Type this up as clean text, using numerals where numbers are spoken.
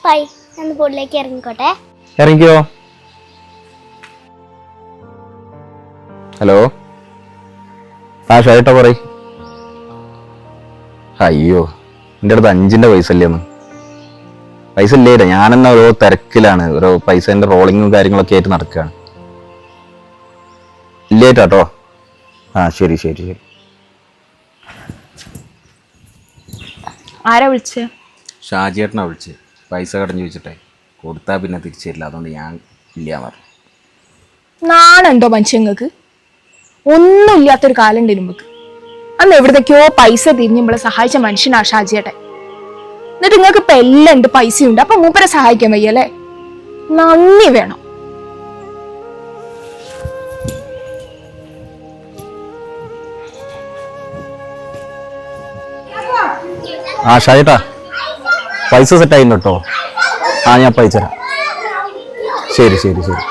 ഉപ്പായി ഞാൻ ബോർഡിലേക്ക് ഇറങ്ങിക്കോട്ടെ. ഇറങ്ങിക്കോ. ഹലോ, ആ ഷായിട്ടാ പറയ്. അയ്യോ, എൻ്റെ അടുത്ത് 5ൻ്റെ പൈസ ഇല്ലേന്ന്. പൈസ ഇല്ലേട്ടാ, ഞാനെന്നാ ഓരോ തിരക്കിലാണ്, ഓരോ പൈസേൻ്റെ റോളിങ്ങും കാര്യങ്ങളൊക്കെ ആയിട്ട് നടക്കുകയാണ്. ഇല്ലേറ്റാട്ടോ. ആ ശരി ശരി ശരി. ആരാ വിളിച്ചേ? ഷാജിയേട്ടനാ വിളിച്ച്. പൈസ കടഞ്ഞു ചോദിച്ചിട്ടേ, കൊടുത്താൽ പിന്നെ തിരിച്ചു തരില്ല, അതുകൊണ്ട് ഞാൻ ഇല്ലാന്ന് പറഞ്ഞു. നാണുണ്ടോ മനുഷ്യങ്ങൾക്ക്? ഒന്നുമില്ലാത്തൊരു കാലം ഉണ്ട് നമുക്ക്. അന്ന് എവിടത്തേക്കോ പൈസ തിരിഞ്ഞ് നമ്മളെ സഹായിച്ച മനുഷ്യനാ ഷാജിയേട്ടൻ. എന്നിട്ട് നിങ്ങൾക്ക് ഇപ്പൊ എല്ലാം ഉണ്ട്, പൈസയുണ്ട്, അപ്പൊ മൂപ്പരെ സഹായിക്കാൻ വയ്യല്ലേ? നന്ദി വേണം. ആ ഷായിട്ടാ, പൈസ സെറ്റ് ആയിട്ടോ. ആ ഞാൻ പൈസ തരാം. ശരി ശരി ശരി.